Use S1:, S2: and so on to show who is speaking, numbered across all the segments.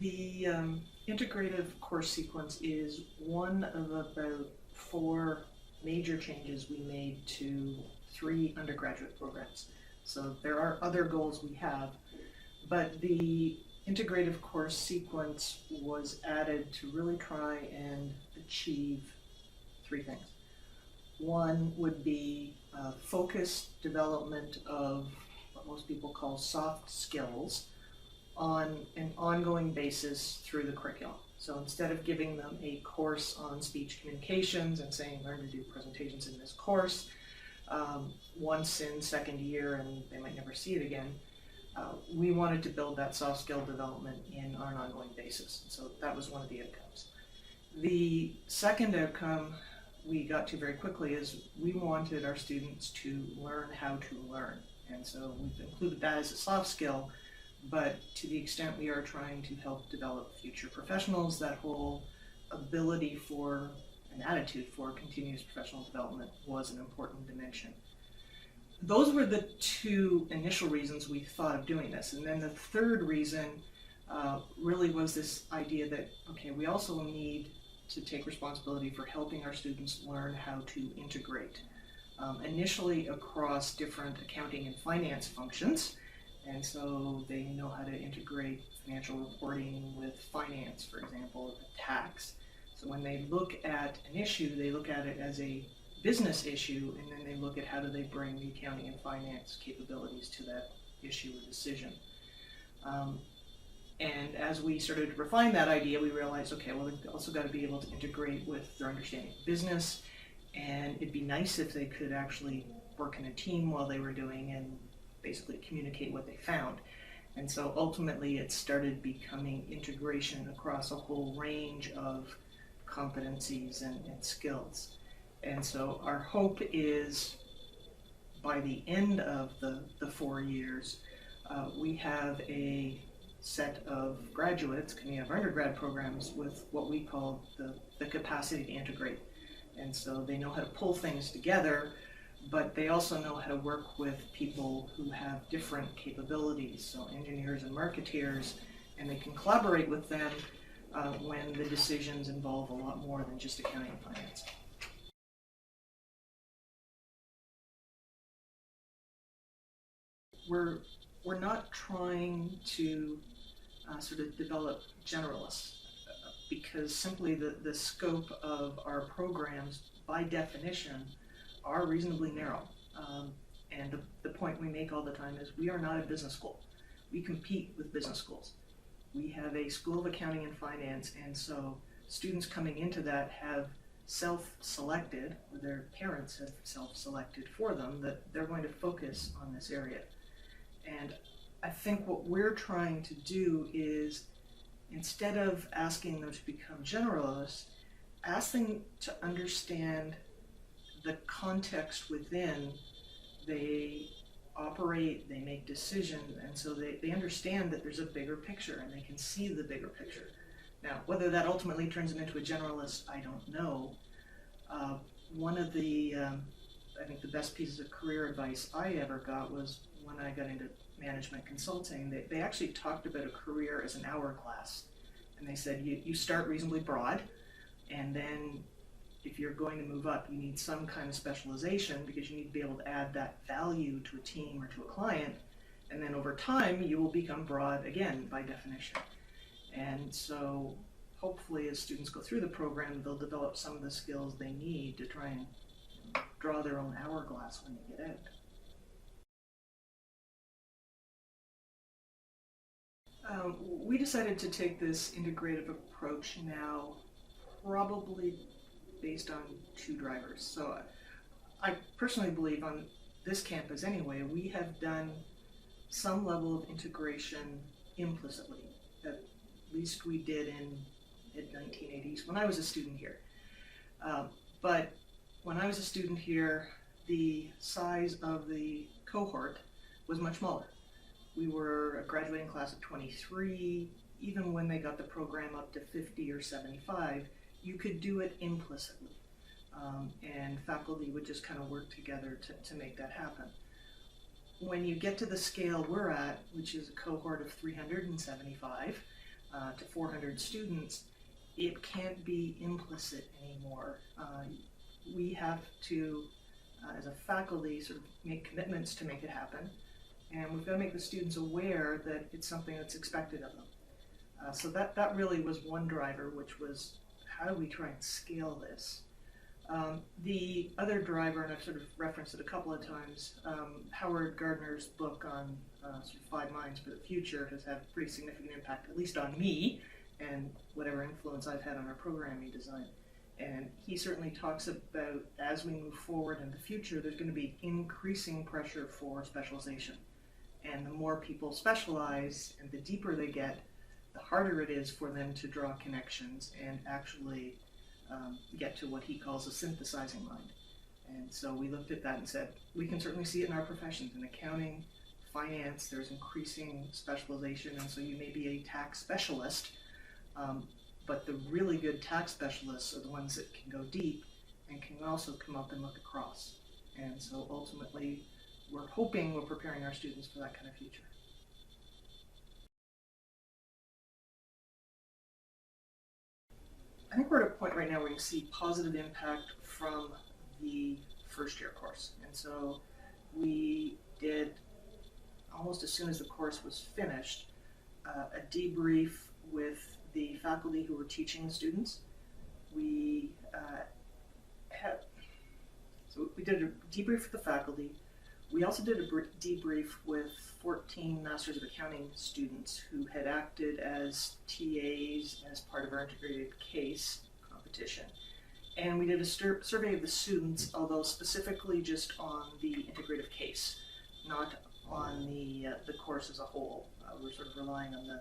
S1: The integrative course sequence is one of about 4 major changes we made to 3 undergraduate programs. So there are other goals we have, but the integrative course sequence was added to really try and achieve 3 things. One would be focused development of what most people call soft skills on an ongoing basis through the curriculum. So instead of giving them a course on speech communications and saying learn to do presentations in this course once in second year and they might never see it again, we wanted to build that soft skill development on an ongoing basis. So that was one of the outcomes. The second outcome we got to very quickly is we wanted our students to learn how to learn. And so we've included that as a soft skill, but to the extent we are trying to help develop future professionals, that whole ability for an attitude for continuous professional development was an important dimension. Those were the 2 initial reasons we thought of doing this. And then the third reason really was this idea that, okay, we also need to take responsibility for helping our students learn how to integrate, initially across different accounting and finance functions. And so they know how to integrate financial reporting with finance, for example, tax. So when they look at an issue, they look at it as a business issue, and then they look at how do they bring the accounting and finance capabilities to that issue or decision. And as we started to refine that idea, we realized, okay, well, they've also got to be able to integrate with their understanding of business, and it'd be nice if they could actually work in a team while they were doing and basically communicate what they found. And so ultimately it started becoming integration across a whole range of competencies and skills. And so our hope is by the end of the 4 years, we have a set of graduates coming out of undergrad programs with what we call the capacity to integrate. And so they know how to pull things together, but they also know how to work with people who have different capabilities, so engineers and marketeers, and they can collaborate with them when the decisions involve a lot more than just accounting and finance. We're not trying to sort of develop generalists because simply the scope of our programs, by definition, are reasonably narrow. And the point we make all the time is we are not a business school. We compete with business schools. We have a School of Accounting and Finance, and so students coming into that have self-selected, or their parents have self-selected for them, that they're going to focus on this area. And I think what we're trying to do is, instead of asking them to become generalists, ask them to understand the context within they operate, they make decisions, and so they understand that there's a bigger picture and they can see the bigger picture. Now, whether that ultimately turns them into a generalist, I don't know. One of the, I think the best pieces of career advice I ever got was when I got into management consulting. They actually talked about a career as an hourglass. And they said you start reasonably broad, and then if you're going to move up, you need some kind of specialization because you need to be able to add that value to a team or to a client. And then over time, you will become broad again by definition. And so hopefully as students go through the program, they'll develop some of the skills they need to try and draw their own hourglass when they get out. We decided to take this integrative approach now probably based on 2 drivers. So I personally believe on this campus anyway, we have done some level of integration implicitly. At least we did in mid-1980s when I was a student here. But when I was a student here, the size of the cohort was much smaller. We were a graduating class of 23. Even when they got the program up to 50 or 75, you could do it implicitly. And faculty would just kind of work together to make that happen. When you get to the scale we're at, which is a cohort of 375, to 400 students, it can't be implicit anymore. We have to, as a faculty, sort of make commitments to make it happen, and we've got to make the students aware that it's something that's expected of them. So that really was one driver, which was how do we try and scale this? The other driver, and I've sort of referenced it a couple of times, Howard Gardner's book on sort of 5 Minds for the Future has had a pretty significant impact, at least on me, and whatever influence I've had on our programming design. And he certainly talks about, as we move forward in the future, there's going to be increasing pressure for specialization. And the more people specialize and the deeper they get, the harder it is for them to draw connections and actually get to what he calls a synthesizing mind. And so we looked at that and said, we can certainly see it in our professions. In accounting, finance, there's increasing specialization, and so you may be a tax specialist, but the really good tax specialists are the ones that can go deep and can also come up and look across. And so ultimately, we're hoping we're preparing our students for that kind of future. I think we're at a point right now where we can see positive impact from the first year course. And so we did, almost as soon as the course was finished, a debrief with the faculty who were teaching the students. We did a debrief with the faculty. We also did a debrief with 14 Masters of Accounting students who had acted as TAs as part of our integrated case competition. And we did a survey of the students, although specifically just on the integrative case, not on the course as a whole. We're sort of relying on the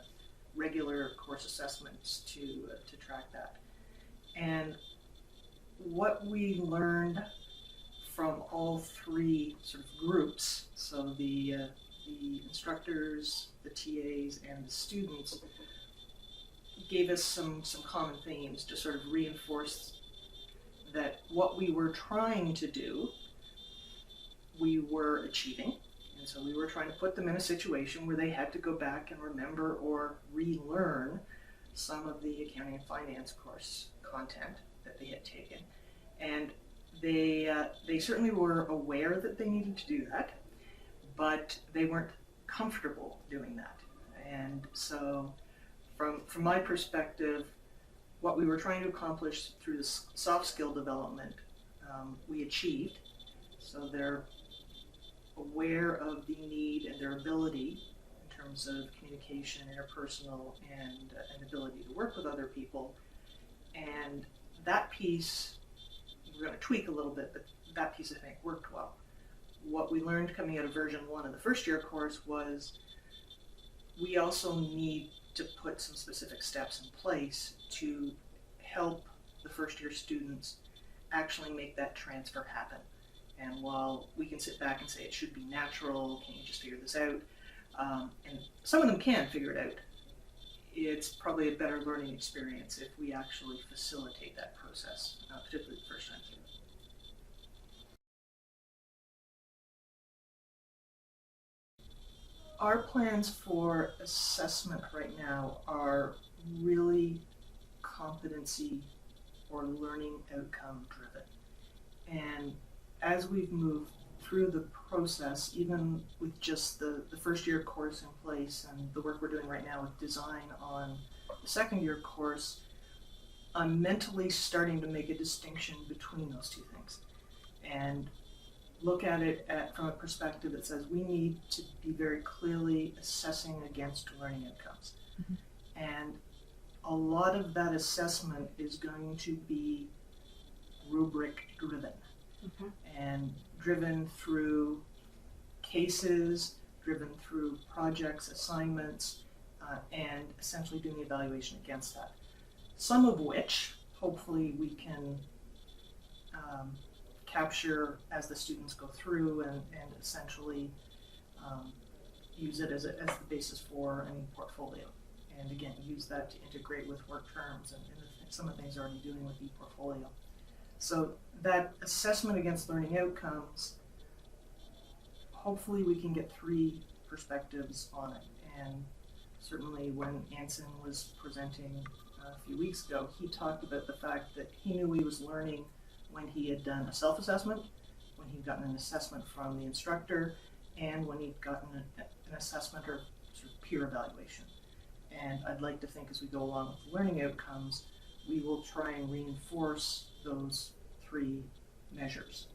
S1: regular course assessments to track that. And what we learned from all 3 sort of groups, so the instructors, the TAs, and the students, gave us some common themes to sort of reinforce that what we were trying to do, we were achieving. And so we were trying to put them in a situation where they had to go back and remember or relearn some of the accounting and finance course content that they had taken. And they certainly were aware that they needed to do that, but they weren't comfortable doing that. And so from my perspective, what we were trying to accomplish through the soft skill development, we achieved. So they're aware of the need and their ability in terms of communication, interpersonal, and an ability to work with other people. And that piece, we're going to tweak a little bit, but that piece I think worked well. What we learned coming out of version 1 of the first year course was we also need to put some specific steps in place to help the first year students actually make that transfer happen. And while we can sit back and say it should be natural, can you just figure this out? And some of them can figure it out. It's probably a better learning experience if we actually facilitate that process, particularly the first time through. Our plans for assessment right now are really competency or learning outcome driven. And as we've moved through the process, even with just the first year course in place and the work we're doing right now with design on the second year course, I'm mentally starting to make a distinction between those 2 things and look at it from a perspective that says we need to be very clearly assessing against learning outcomes. Mm-hmm. And a lot of that assessment is going to be rubric driven. Mm-hmm. And driven through cases, driven through projects, assignments, and essentially doing the evaluation against that. Some of which, hopefully, we can capture as the students go through and essentially use it as the basis for any portfolio. And again, use that to integrate with work terms and some of the things they're already doing with ePortfolio. So that assessment against learning outcomes, hopefully we can get 3 perspectives on it. And certainly when Anson was presenting a few weeks ago, he talked about the fact that he knew he was learning when he had done a self-assessment, when he'd gotten an assessment from the instructor, and when he'd gotten an assessment or sort of peer evaluation. And I'd like to think as we go along with the learning outcomes, we will try and reinforce those three measures.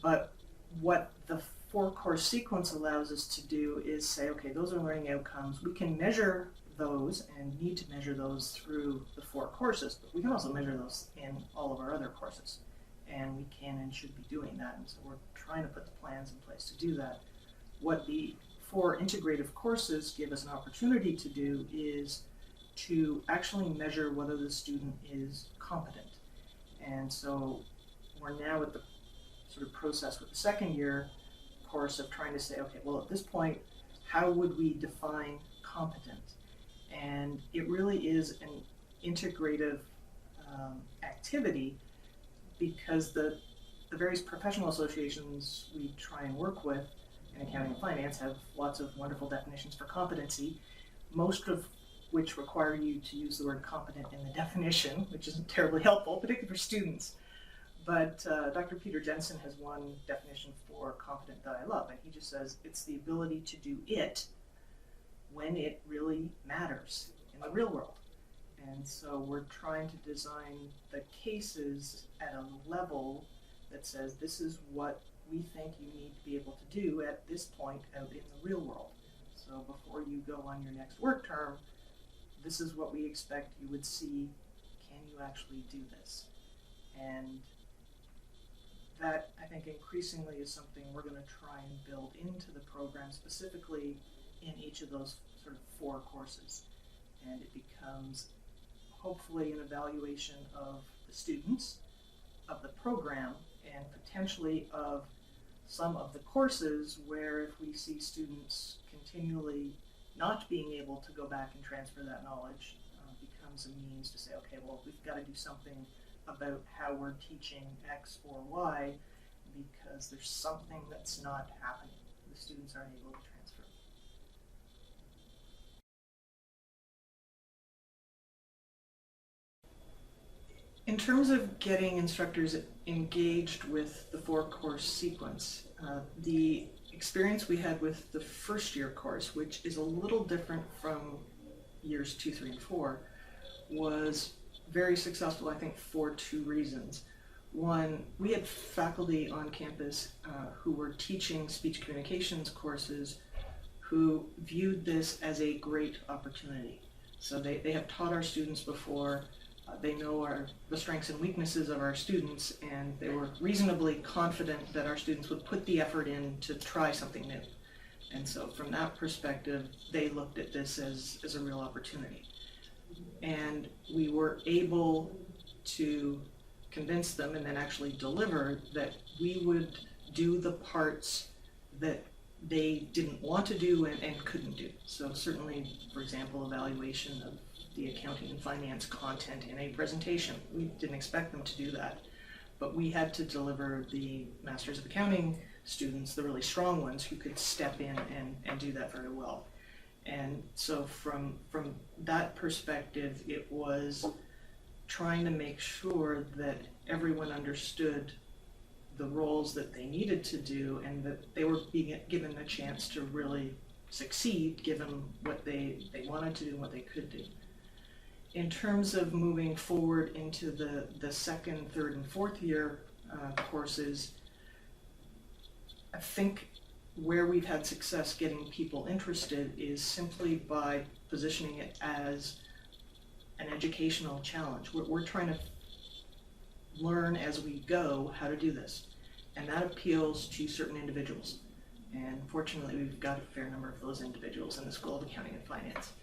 S1: But what the four-course sequence allows us to do is say, okay, those are learning outcomes. We can measure those and need to measure those through the 4 courses, but we can also measure those in all of our other courses. And we can and should be doing that. And so we're trying to put the plans in place to do that. What the 4 integrative courses give us an opportunity to do is to actually measure whether the student is competent. And so we're now at the sort of process with the second year course of trying to say, okay, well, at this point, how would we define competent? And it really is an integrative activity, because the various professional associations we try and work with in accounting and finance have lots of wonderful definitions for competency, most of which require you to use the word competent in the definition, which isn't terribly helpful, particularly for students. But Dr. Peter Jensen has one definition for competent that I love, and he just says it's the ability to do it when it really matters in the real world. And so we're trying to design the cases at a level that says this is what we think you need to be able to do at this point out in the real world. So before you go on your next work term, this is what we expect you would see. Can you actually do this? And that, I think, increasingly is something we're going to try and build into the program, specifically in each of those sort of 4 courses. And it becomes hopefully an evaluation of the students, of the program, and potentially of some of the courses where if we see students continually not being able to go back and transfer that knowledge, becomes a means to say, okay, well, we've got to do something about how we're teaching X or Y, because there's something that's not happening. The students aren't able to transfer. In terms of getting instructors engaged with the 4-course sequence, the experience we had with the first year course, which is a little different from years 2, 3, and 4, was very successful, I think, for 2 reasons. One, we had faculty on campus who were teaching speech communications courses who viewed this as a great opportunity. So they have taught our students before. They know the strengths and weaknesses of our students, and they were reasonably confident that our students would put the effort in to try something new. And so from that perspective, they looked at this as a real opportunity. And we were able to convince them and then actually deliver that we would do the parts that they didn't want to do and couldn't do. So certainly, for example, evaluation of the accounting and finance content in a presentation. We didn't expect them to do that, but we had to deliver the Masters of Accounting students, the really strong ones, who could step in and do that very well. And so from that perspective, it was trying to make sure that everyone understood the roles that they needed to do and that they were being given a chance to really succeed given what they wanted to do and what they could do. In terms of moving forward into the second, third, and fourth year courses, I think where we've had success getting people interested is simply by positioning it as an educational challenge. We're trying to learn as we go how to do this, and that appeals to certain individuals. And fortunately, we've got a fair number of those individuals in the School of Accounting and Finance.